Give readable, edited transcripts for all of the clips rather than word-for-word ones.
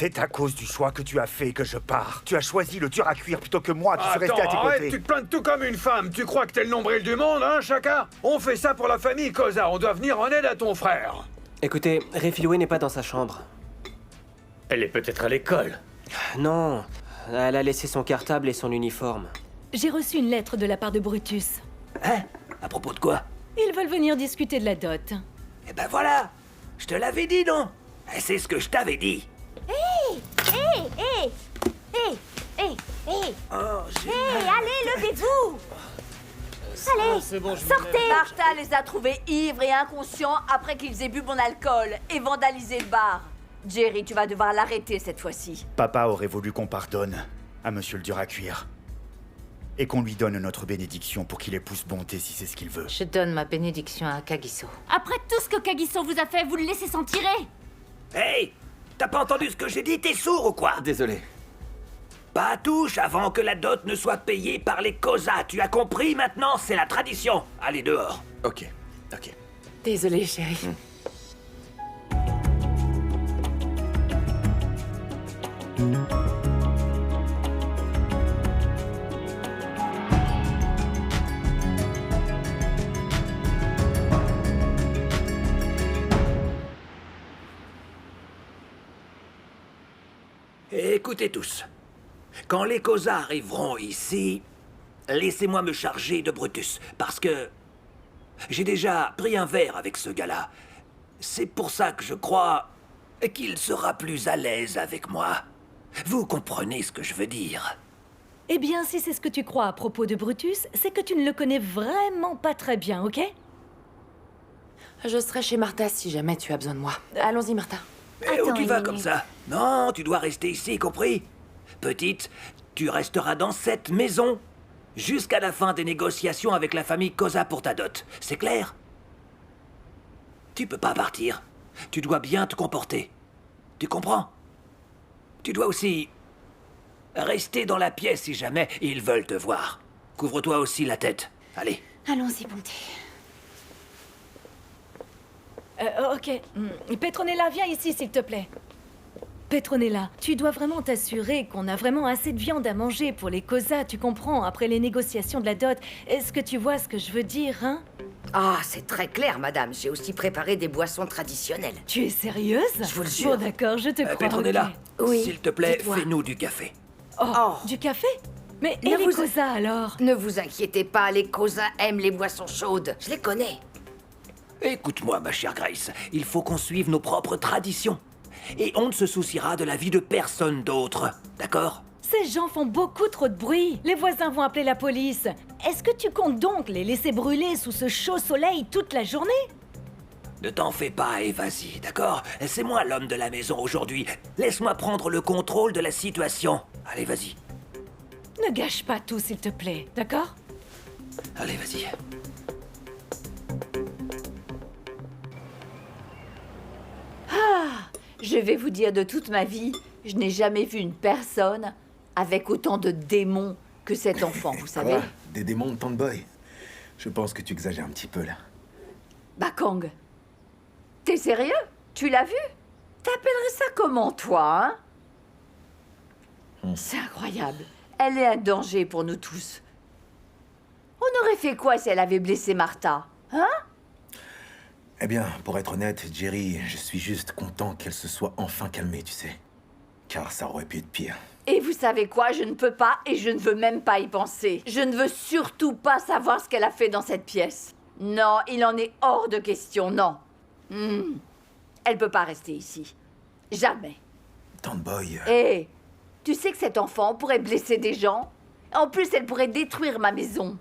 C'est à cause du choix que tu as fait que je pars. Tu as choisi le dur à cuire plutôt que moi qui suis resté à tes arrête, côtés. tu te plains tout comme une femme. Tu crois que t'es le nombril du monde, hein, Chaka? On fait ça pour la famille, Koza. On doit venir en aide à ton frère. Écoutez, Refilwe n'est pas dans sa chambre. Elle est peut-être à l'école. Non, elle a laissé son cartable et son uniforme. J'ai reçu une lettre de la part de Brutus. Hein? À propos de quoi? Ils veulent venir discuter de la dot. Eh ben voilà! Je te l'avais dit, non? C'est ce que je t'avais dit. Hé, Oh, allez, levez-vous! Allez, sortez! Martha les a trouvés ivres et inconscients après qu'ils aient bu mon alcool et vandalisé le bar. Jerry, tu vas devoir l'arrêter cette fois-ci. Papa aurait voulu qu'on pardonne à monsieur le dur à cuire. Et qu'on lui donne notre bénédiction pour qu'il épouse bonté si c'est ce qu'il veut. Je donne ma bénédiction à Kagiso. Après tout ce que Kagiso vous a fait, vous le laissez s'en tirer? Hey! T'as pas entendu ce que j'ai dit? T'es sourd ou quoi? Désolé. Pas à touche avant que la dot ne soit payée par les Koza. Tu as compris maintenant? C'est la tradition. Allez dehors. Ok. Désolée, chérie. Écoutez tous. Quand les Koza arriveront ici, laissez-moi me charger de Brutus, parce que j'ai déjà pris un verre avec ce gars-là. C'est pour ça que je crois qu'il sera plus à l'aise avec moi. Vous comprenez ce que je veux dire? Eh bien, si c'est ce que tu crois à propos de Brutus, c'est que tu ne le connais vraiment pas très bien, ok? Je serai chez Martha si jamais tu as besoin de moi. Allons-y, Martha. Mais où Attends tu vas une comme minute. ça? Non, tu dois rester ici, compris? Petite, tu resteras dans cette maison jusqu'à la fin des négociations avec la famille Koza pour ta dot. C'est clair? Tu peux pas partir. Tu dois bien te comporter. Tu comprends? Tu dois aussi rester dans la pièce si jamais ils veulent te voir. Couvre-toi aussi la tête. Allez. Allons-y, bonté. Ok. Petronella, viens ici, s'il te plaît. Petronella, tu dois vraiment t'assurer qu'on a vraiment assez de viande à manger pour les Koza, tu comprends, après les négociations de la dot. Est-ce que tu vois ce que je veux dire, hein? Ah, c'est très clair, madame. J'ai aussi préparé des boissons traditionnelles. Tu es sérieuse? Je vous le jure. Bon, d'accord, je te crois. Petronella, ok. Oui, s'il te plaît, dites-moi. fais-nous du café. Oh, du café? Mais et Ne les vous- Koza, alors? Ne vous inquiétez pas, les Koza aiment les boissons chaudes. Je les connais. Écoute-moi, ma chère Grace, il faut qu'on suive nos propres traditions. Et on ne se souciera de la vie de personne d'autre, d'accord? Ces gens font beaucoup trop de bruit. Les voisins vont appeler la police. Est-ce que tu comptes donc les laisser brûler sous ce chaud soleil toute la journée? Ne t'en fais pas et vas-y, d'accord? C'est moi l'homme de la maison aujourd'hui. Laisse-moi prendre le contrôle de la situation. Allez, vas-y. Ne gâche pas tout, s'il te plaît, d'accord? Allez, vas-y. Je vais vous dire de toute ma vie, je n'ai jamais vu une personne avec autant de démons que cet enfant, vous savez? Quoi? Des démons de Tandboy? Je pense que tu exagères un petit peu, là. Bakang, t'es sérieux? Tu l'as vu? T'appellerais ça comment, toi, hein? C'est incroyable. Elle est un danger pour nous tous. On aurait fait quoi si elle avait blessé Martha? Hein? Eh bien, pour être honnête, Jerry, je suis juste content qu'elle se soit enfin calmée, tu sais. Car ça aurait pu être pire. Et vous savez quoi? Je ne peux pas et je ne veux même pas y penser. Je ne veux surtout pas savoir ce qu'elle a fait dans cette pièce. Non, il en est hors de question, non. Elle peut pas rester ici. Jamais. Tandboy... Hé, tu sais que cet enfant pourrait blesser des gens? En plus, elle pourrait détruire ma maison.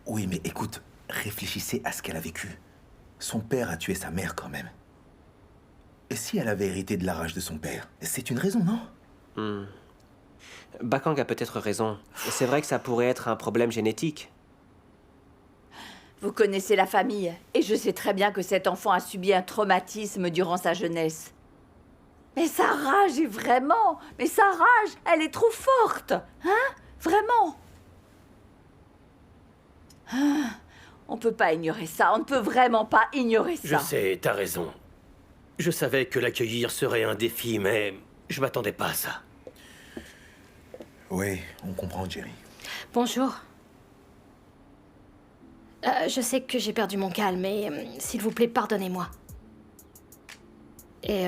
Oui, mais écoute, réfléchissez à ce qu'elle a vécu. Son père a tué sa mère quand même. Et si elle avait hérité de la rage de son père? C'est une raison, non? Bakang a peut-être raison. C'est vrai que ça pourrait être un problème génétique. Vous connaissez la famille, et je sais très bien que cet enfant a subi un traumatisme durant sa jeunesse. Mais sa rage est vraiment... Mais sa rage, elle est trop forte. Hein? Vraiment. Ah, on peut pas ignorer ça. On ne peut vraiment pas ignorer ça. Je sais, t'as raison. Je savais que l'accueillir serait un défi, mais Je m'attendais pas à ça. Oui, on comprend, Jerry. Bonjour. Je sais que j'ai perdu mon calme, mais s'il vous plaît, pardonnez-moi. Et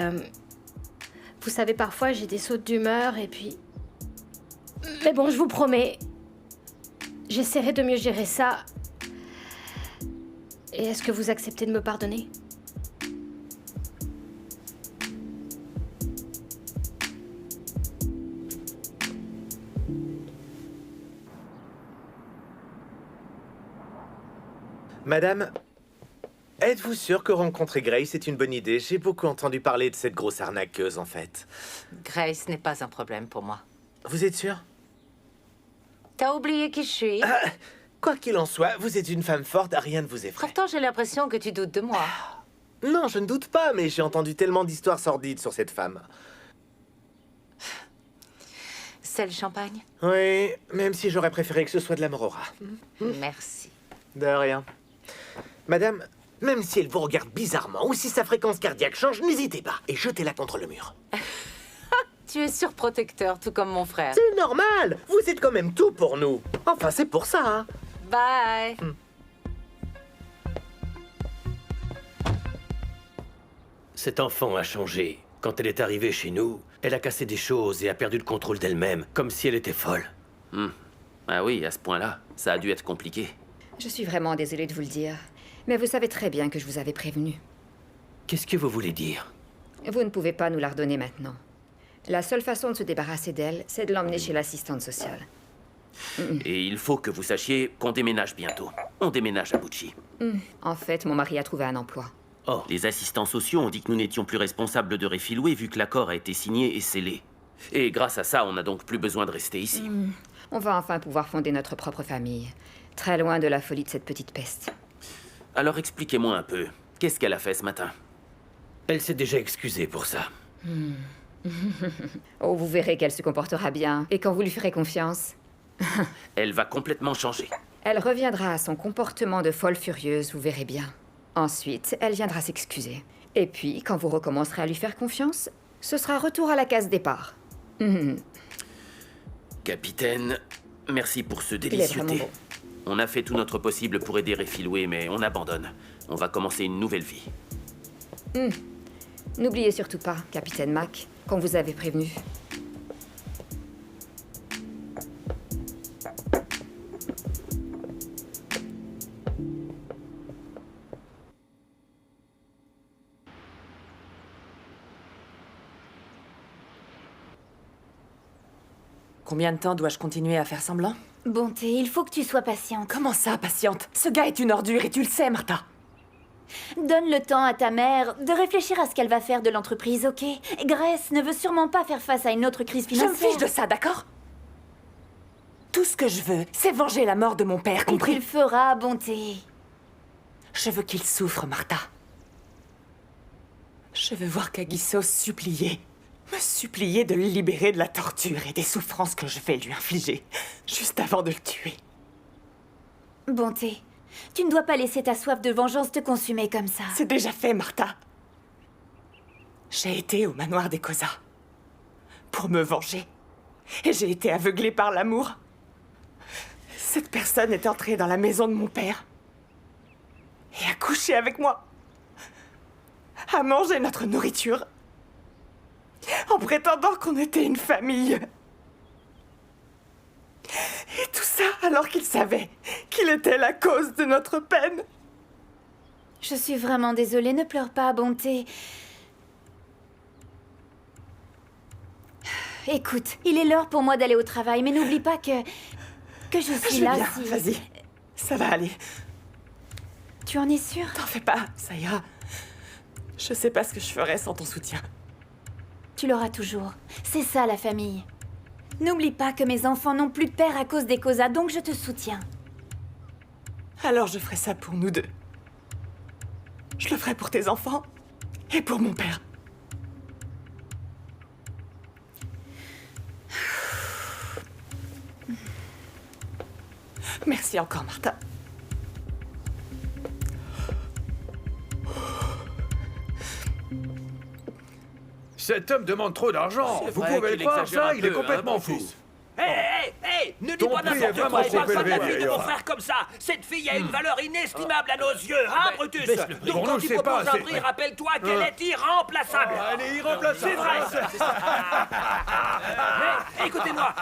vous savez, parfois j'ai des sautes d'humeur et puis... Mais bon, je vous promets, j'essaierai de mieux gérer ça. Et est-ce que vous acceptez de me pardonner? Madame, êtes-vous sûre que rencontrer Grace est une bonne idée? J'ai beaucoup entendu parler de cette grosse arnaqueuse, en fait. Grace n'est pas un problème pour moi. Vous êtes sûre? T'as oublié qui je suis? Quoi qu'il en soit, vous êtes une femme forte, rien ne vous effraie. Pourtant, j'ai l'impression que tu doutes de moi. Non, je ne doute pas, mais j'ai entendu tellement d'histoires sordides sur cette femme. C'est le champagne? Oui, même si j'aurais préféré que ce soit de la Morora. Merci. De rien. Madame, même si elle vous regarde bizarrement ou si sa fréquence cardiaque change, n'hésitez pas et jetez-la contre le mur. Tu es surprotecteur, tout comme mon frère. C'est normal. Vous êtes quand même tout pour nous. Enfin, c'est pour ça, hein. Bye. Cet enfant a changé. Quand elle est arrivée chez nous, elle a cassé des choses et a perdu le contrôle d'elle-même, comme si elle était folle. Ah oui, à ce point-là, ça a dû être compliqué. Je suis vraiment désolée de vous le dire, mais vous savez très bien que je vous avais prévenu. Qu'est-ce que vous voulez dire? Vous ne pouvez pas nous la redonner maintenant. La seule façon de se débarrasser d'elle, c'est de l'emmener chez l'assistante sociale. Et il faut que vous sachiez qu'on déménage bientôt. On déménage à Bucci. En fait, mon mari a trouvé un emploi. Oh. Les assistants sociaux ont dit que nous n'étions plus responsables de Réfiloué vu que l'accord a été signé et scellé. Et grâce à ça, on n'a donc plus besoin de rester ici. On va enfin pouvoir fonder notre propre famille. Très loin de la folie de cette petite peste. Alors expliquez-moi un peu. Qu'est-ce qu'elle a fait ce matin? Elle s'est déjà excusée pour ça. Oh, vous verrez qu'elle se comportera bien. Et quand vous lui ferez confiance... Elle va complètement changer. Elle reviendra à son comportement de folle furieuse, vous verrez bien. Ensuite, elle viendra s'excuser. Et puis, quand vous recommencerez à lui faire confiance, ce sera retour à la case départ. Capitaine, merci pour ce Il est délicieux vraiment thé. bon. On a fait tout notre possible pour aider Réfiloué, mais on abandonne. On va commencer une nouvelle vie. N'oubliez surtout pas, Capitaine Mac, qu'on vous avait prévenu. Combien de temps dois-je continuer à faire semblant? Bonté, il faut que tu sois patiente. Comment ça, patiente? Ce gars est une ordure et tu le sais, Martha. Donne le temps à ta mère de réfléchir à ce qu'elle va faire de l'entreprise, ok? Grace ne veut sûrement pas faire face à une autre crise Je financière. me fiche de ça, d'accord? Tout ce que je veux, c'est venger la mort de mon père, Et compris? tu le feras, Bonté. Je veux qu'il souffre, Martha. Je veux voir Kagiso supplier. Me supplier de le libérer de la torture et des souffrances que je vais lui infliger, juste avant de le tuer. Bonté, tu ne dois pas laisser ta soif de vengeance te consumer comme ça. C'est déjà fait, Martha. J'ai été au manoir des Koza pour me venger. Et j'ai été aveuglée par l'amour. Cette personne est entrée dans la maison de mon père et a couché avec moi, a mangé notre nourriture, en prétendant qu'on était une famille. Et tout ça alors qu'il savait qu'il était la cause de notre peine. Je suis vraiment désolée, ne pleure pas, Bonté. Écoute, il est l'heure pour moi d'aller au travail, mais n'oublie pas que je suis Je là viens, si... vas-y. Ça va aller. Tu en es sûre? T'en fais pas, ça ira. Je sais pas ce que je ferais sans ton soutien. Tu l'auras toujours. C'est ça, la famille. N'oublie pas que mes enfants n'ont plus de père à cause des Koza, donc je te soutiens. Alors je ferai ça pour nous deux. Je le ferai pour tes enfants et pour mon père. Merci encore, Martha. Cet homme demande trop d'argent. C'est Vous vrai pouvez le qu'il croire, exagère ça? un Il est peu, complètement hein, fou. Brutus. Hé, ne dis Ton pas prix est n'importe vraiment quoi et trop parle pas de la élevé, fille de mon d'ailleurs. frère comme ça. Cette fille a une valeur inestimable à nos yeux, hein, Brutus? baisse-le. Donc Pour quand nous, tu c'est pas proposes un assez. prix, rappelle-toi qu'elle est irremplaçable. Elle est irremplaçable. C'est vrai.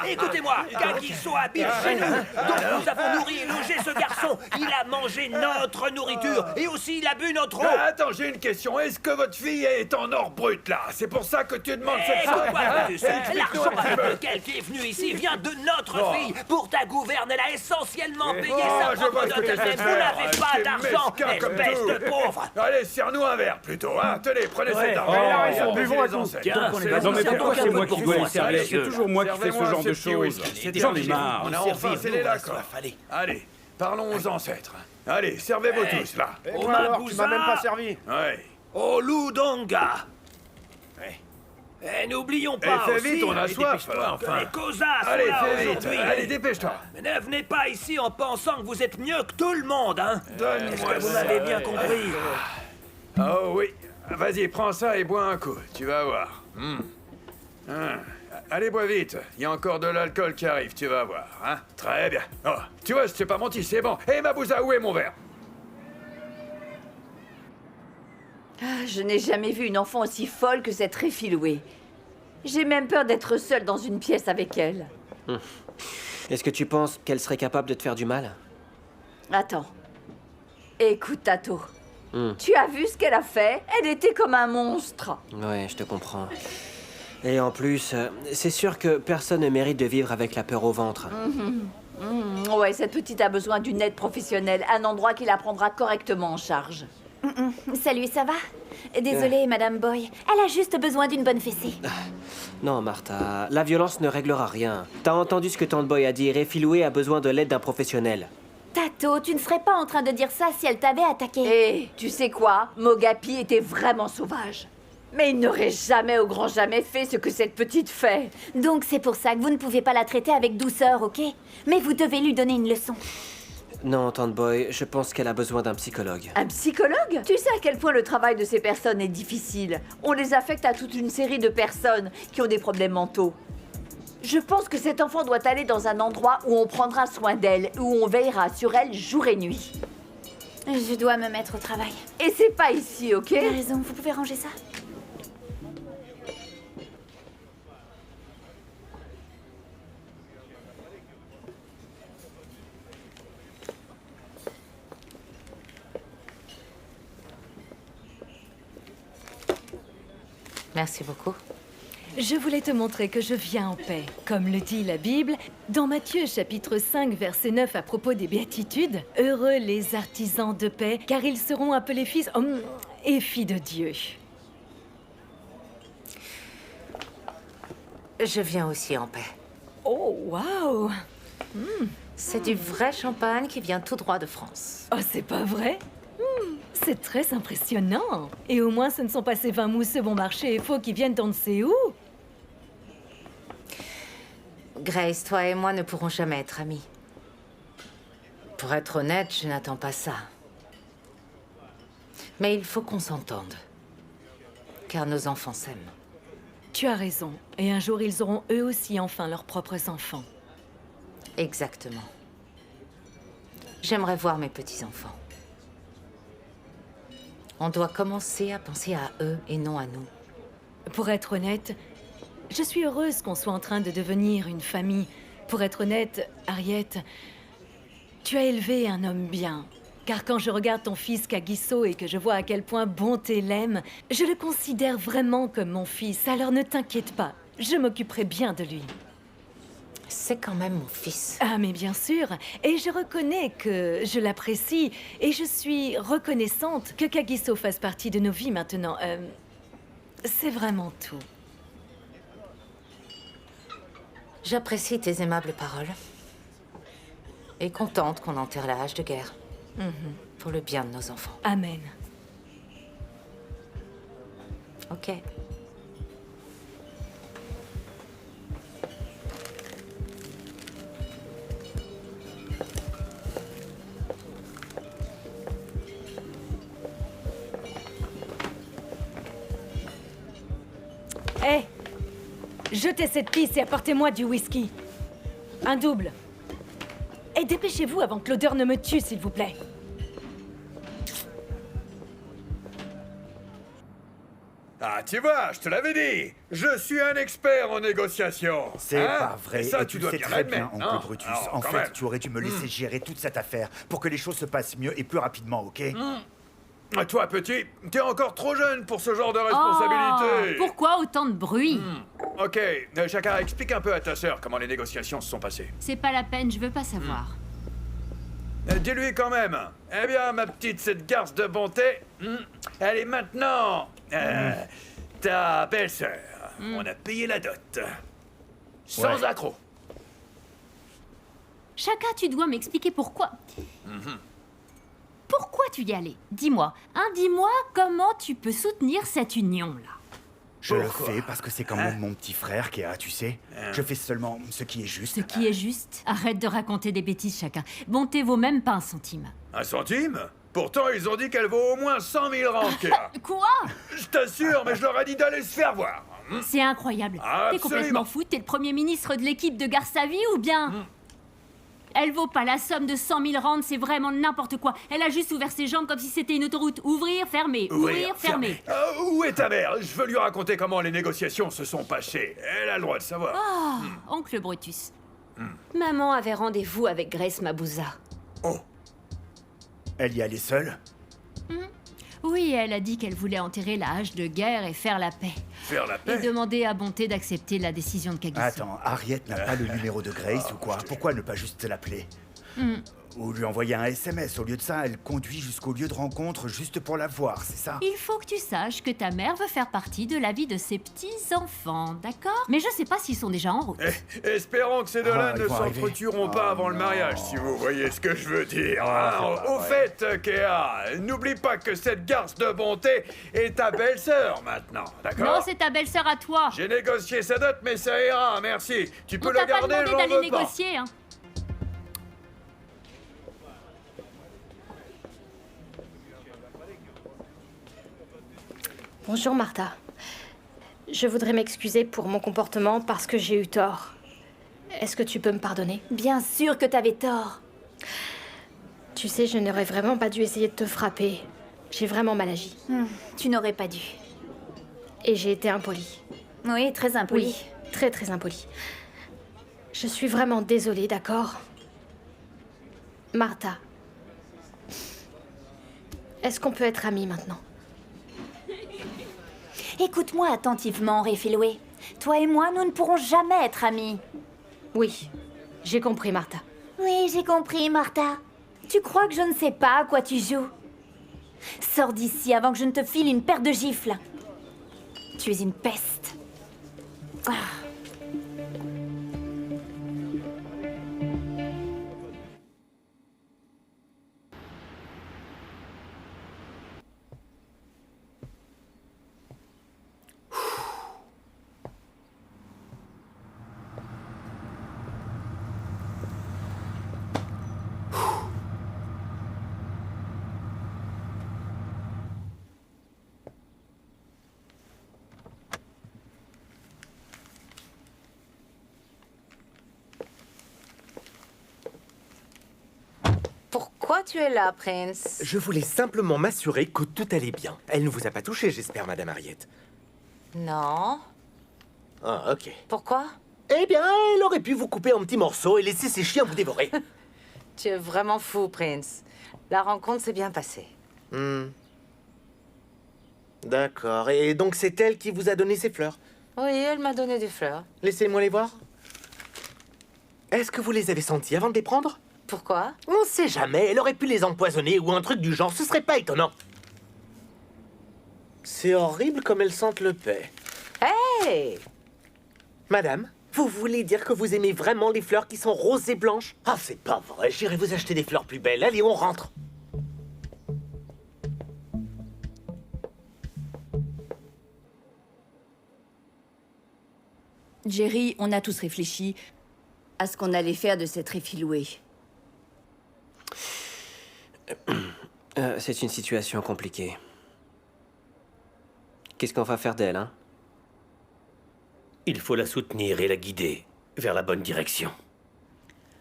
Mais écoutez-moi, Kagiso habite chez nous. Donc nous avons nourri et logé ce garçon. Il a mangé notre nourriture et aussi il a bu notre eau. Attends, j'ai une question. Est-ce que votre fille est en or brut, là? C'est pour ça que tu demandes cette somme? Écoute-moi, Brutus, Explique-nous l'argent un petit avec peu. lequel tu es venu ici vient de notre Oh. fille. Pour ta gouverne, elle a essentiellement payé Oh, sa je vois propre ce que dot tu essaies elle-même. de Vous faire. n'avez pas T'es d'argent, mesquin comme espèce tout. de pauvre. Allez, serre-nous un verre plutôt, hein. Tenez, prenez cet argent. il a et raison, apaisez buvons un les coup. ancêtres. Tiens, Non mais pourquoi c'est moi qui dois les servir? C'est toujours moi qui fais ce Servez-moi genre ce de petit choses. whisky. J'en ai marre. On a enfin scellé l'accord. Allez, parlons aux ancêtres. Allez, servez-vous tous, là. Et moi alors, tu m'as même pas servi. Ouais. Au Ludonga. Et n'oublions pas fais aussi, vite, on a et soif, dépêche-toi, enfin. que les Kosa sont Allez, là fais vite. aujourd'hui. Allez, dépêche-toi. Mais ne venez pas ici en pensant que vous êtes mieux que tout le monde, hein. Donne-moi Est-ce que vous ça. m'avez bien compris? Oh oui. Vas-y, prends ça et bois un coup. Tu vas voir. Allez, bois vite. Il y a encore de l'alcool qui arrive, tu vas voir. Hein. Très bien. Oh, tu vois, je t'ai pas menti, c'est bon. Hé, Mabouza, où est mon verre? Ah, je n'ai jamais vu une enfant aussi folle que cette Réfilouée. J'ai même peur d'être seule dans une pièce avec elle. Est-ce que tu penses qu'elle serait capable de te faire du mal? Attends. Écoute, Tato. Hmm. Tu as vu ce qu'elle a fait? Elle était comme un monstre. Ouais, je te comprends. Et en plus, c'est sûr que personne ne mérite de vivre avec la peur au ventre. Ouais, cette petite a besoin d'une aide professionnelle, un endroit qui la prendra correctement en charge. Salut, ça va? Désolée, Madame Boy. Elle a juste besoin d'une bonne fessée. Non, Martha, la violence ne réglera rien. T'as entendu ce que Tante Boy a dit, Réfiloué a besoin de l'aide d'un professionnel. Tato, tu ne serais pas en train de dire ça si elle t'avait attaqué. Et tu sais quoi? Mogapi était vraiment sauvage. Mais il n'aurait jamais au grand jamais fait ce que cette petite fait. Donc c'est pour ça que vous ne pouvez pas la traiter avec douceur, ok? Mais vous devez lui donner une leçon. Non, Tante Boy, je pense qu'elle a besoin d'un psychologue. Un psychologue? Tu sais à quel point le travail de ces personnes est difficile. On les affecte à toute une série de personnes qui ont des problèmes mentaux. Je pense que cet enfant doit aller dans un endroit où on prendra soin d'elle, où on veillera sur elle jour et nuit. Je dois me mettre au travail. Et c'est pas ici, ok? Tu as raison, vous pouvez ranger ça? Merci beaucoup. Je voulais te montrer que je viens en paix. Comme le dit la Bible, dans Matthieu chapitre 5, verset 9 à propos des béatitudes, « Heureux les artisans de paix, car ils seront appelés fils et filles de Dieu. » Je viens aussi en paix. Oh, waouh! C'est du vrai champagne qui vient tout droit de France. Oh, c'est pas vrai? C'est très impressionnant. Et au moins, ce ne sont pas ces vins mousseux bon marché et faux qui viennent d'on ne sait où. Grace, toi et moi ne pourrons jamais être amis. Pour être honnête, je n'attends pas ça. Mais il faut qu'on s'entende. Car nos enfants s'aiment. Tu as raison. Et un jour, ils auront eux aussi enfin leurs propres enfants. Exactement. J'aimerais voir mes petits-enfants. On doit commencer à penser à eux et non à nous. Pour être honnête, je suis heureuse qu'on soit en train de devenir une famille. Pour être honnête, Harriet, tu as élevé un homme bien. Car quand je regarde ton fils Kagiso et que je vois à quel point Bonté l'aime, je le considère vraiment comme mon fils. Alors ne t'inquiète pas, je m'occuperai bien de lui. C'est quand même mon fils. Ah, mais bien sûr. Et je reconnais que je l'apprécie. Et je suis reconnaissante que Kagiso fasse partie de nos vies maintenant. C'est vraiment tout. J'apprécie tes aimables paroles. Et contente qu'on enterre la hache de guerre. Pour le bien de nos enfants. Amen. Ok. Hé! Jetez cette pisse et apportez-moi du whisky. Un double. Et dépêchez-vous avant que l'odeur ne me tue, s'il vous plaît. Ah, tu vois, je te l'avais dit. Je suis un expert en négociation. C'est hein? pas vrai. Et ça, Et tu tu dois sais bien très bien, l'admettre, oncle non? Brutus. Non, En quand fait, même. tu aurais dû me laisser gérer toute cette affaire pour que les choses se passent mieux et plus rapidement, ok? Toi, petit, t'es encore trop jeune pour ce genre de responsabilité. Oh, pourquoi autant de bruit? Ok, Chaka, explique un peu à ta sœur comment les négociations se sont passées. C'est pas la peine, je veux pas savoir. Dis-lui quand même. Eh bien, ma petite, cette garce de bonté, elle est maintenant ta belle-sœur. On a payé la dot. Sans accroc. Chaka, tu dois m'expliquer pourquoi. Pourquoi tu y allais? Dis-moi. Dis-moi comment tu peux soutenir cette union-là. Je le fais parce que c'est quand même mon petit frère, Kéa, tu sais. Je fais seulement ce qui est juste. Ce qui est juste? Arrête de raconter des bêtises, Chaka. Bonté vaut même pas un centime. Un centime? Pourtant, ils ont dit qu'elle vaut au moins 100 000 rangs, Kéa. Quoi? Je t'assure, mais je leur ai dit d'aller se faire voir. C'est incroyable. T'es Absolument. complètement fou, t'es le premier ministre de l'équipe de Garsavi ou bien... Elle vaut pas la somme de 100 000 rand, c'est vraiment n'importe quoi. Elle a juste ouvert ses jambes comme si c'était une autoroute. Ouvrir, fermer, ouvrir, fermer. Où est ta mère? Je veux lui raconter comment les négociations se sont passées. Elle a le droit de savoir. Oh, oncle Brutus. Maman avait rendez-vous avec Grace Mabouza. Elle y allait seule? Oui, elle a dit qu'elle voulait enterrer la hache de guerre et faire la paix. Faire la Et paix? demander à Bonté d'accepter la décision de Kagiso. Attends, Harriet n'a pas le numéro de Grace ou quoi? Pourquoi ne pas juste l'appeler? Ou lui envoyer un SMS. Au lieu de ça, elle conduit jusqu'au lieu de rencontre juste pour la voir, c'est ça? Il faut que tu saches que ta mère veut faire partie de la vie de ses petits-enfants, d'accord? Mais je sais pas s'ils sont déjà en route. Espérons que ces deux-là ils ne vont arriver. s'entretueront pas avant le mariage, si vous voyez ce que je veux dire. Au fait, Kéa, n'oublie pas que cette garce de bonté est ta belle-sœur maintenant, d'accord? Non, c'est ta belle-sœur à toi. J'ai négocié sa dot, mais ça ira, merci. Tu peux On le t'a pas garder, demandé j'en d'aller veux pas. négocier, hein. Bonjour Martha. Je voudrais m'excuser pour mon comportement parce que j'ai eu tort. Est-ce que tu peux me pardonner? Bien sûr que t'avais tort. Tu sais, je n'aurais vraiment pas dû essayer de te frapper. J'ai vraiment mal agi. Tu n'aurais pas dû. Et j'ai été impolie. Oui, très impoli. Oui, très très impolie. Je suis vraiment désolée, d'accord? Martha. Est-ce qu'on peut être amis maintenant? Écoute-moi attentivement, Réfiloué. Toi et moi, nous ne pourrons jamais être amis. Oui, j'ai compris, Martha. Oui, j'ai compris, Martha. Tu crois que je ne sais pas à quoi tu joues? Sors d'ici avant que je ne te file une paire de gifles. Tu es une peste. Ah. Pourquoi tu es là, Prince? Je voulais simplement m'assurer que tout allait bien. Elle ne vous a pas touché, j'espère, Madame Harriet. Non. Ah, ok. Pourquoi? Eh bien, elle aurait pu vous couper en petits morceaux et laisser ses chiens vous dévorer. Tu es vraiment fou, Prince. La rencontre s'est bien passée. D'accord. Et donc c'est elle qui vous a donné ces fleurs? Oui, elle m'a donné des fleurs. Laissez-moi les voir. Est-ce que vous les avez senties avant de les prendre? Pourquoi? On sait jamais, elle aurait pu les empoisonner ou un truc du genre, ce serait pas étonnant. C'est horrible comme elles sentent le paix. Hey! Madame, vous voulez dire que vous aimez vraiment les fleurs qui sont roses et blanches? Ah, c'est pas vrai, j'irai vous acheter des fleurs plus belles. Allez, on rentre. Jerry, on a tous réfléchi à ce qu'on allait faire de cette Réfiloué. C'est une situation compliquée. Qu'est-ce qu'on va faire d'elle, hein? Il faut la soutenir et la guider vers la bonne direction.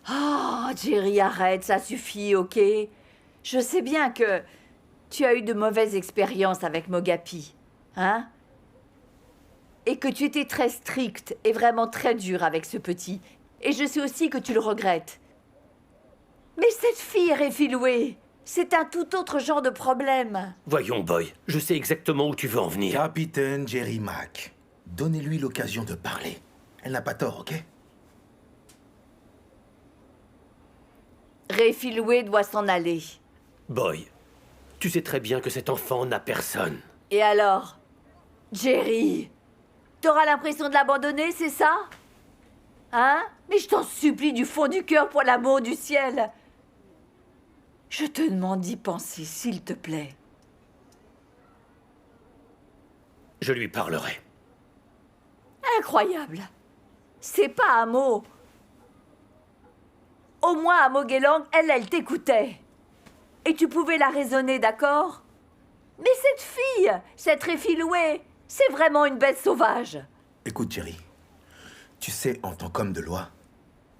Oh, Jerry, arrête, ça suffit, ok? Je sais bien que tu as eu de mauvaises expériences avec Mogapi, hein? Et que tu étais très strict et vraiment très dur avec ce petit. Et je sais aussi que tu le regrettes. Mais cette fille, Refiloué, c'est un tout autre genre de problème. Voyons, Boy, je sais exactement où tu veux en venir. Capitaine Jerry Mack, donnez-lui l'occasion de parler. Elle n'a pas tort, ok? Refiloué doit s'en aller. Boy, tu sais très bien que cet enfant n'a personne. Et alors? Jerry, t'auras l'impression de l'abandonner, c'est ça? Hein? Mais je t'en supplie du fond du cœur, pour l'amour du ciel. Je te demande d'y penser, s'il te plaît. Je lui parlerai. Incroyable. C'est pas un mot. Au moins, à Mogelang, elle t'écoutait. Et tu pouvais la raisonner, d'accord? Mais cette fille, cette Refiloué, c'est vraiment une bête sauvage. Écoute, Jerry. Tu sais, en tant qu'homme de loi,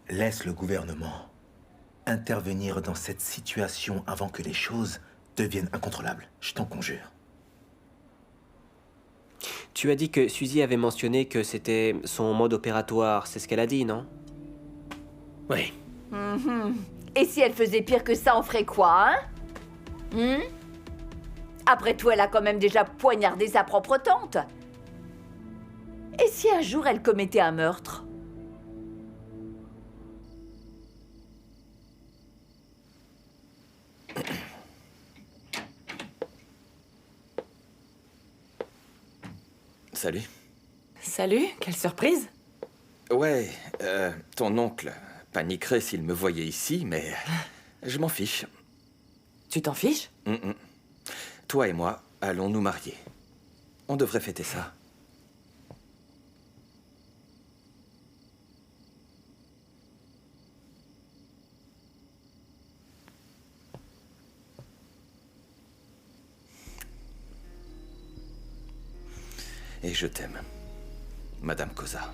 laisse le gouvernement intervenir dans cette situation avant que les choses deviennent incontrôlables. Je t'en conjure. Tu as dit que Suzy avait mentionné que c'était son mode opératoire. C'est ce qu'elle a dit, non? Oui. Et si elle faisait pire que ça, on ferait quoi, hein? Après tout, elle a quand même déjà poignardé sa propre tante. Et si un jour elle commettait un meurtre? Salut. Salut, quelle surprise. Ouais, ton oncle paniquerait s'il me voyait ici, mais je m'en fiche. Tu t'en fiches? Toi et moi allons nous marier. On devrait fêter ça. Et je t'aime, Madame Koza.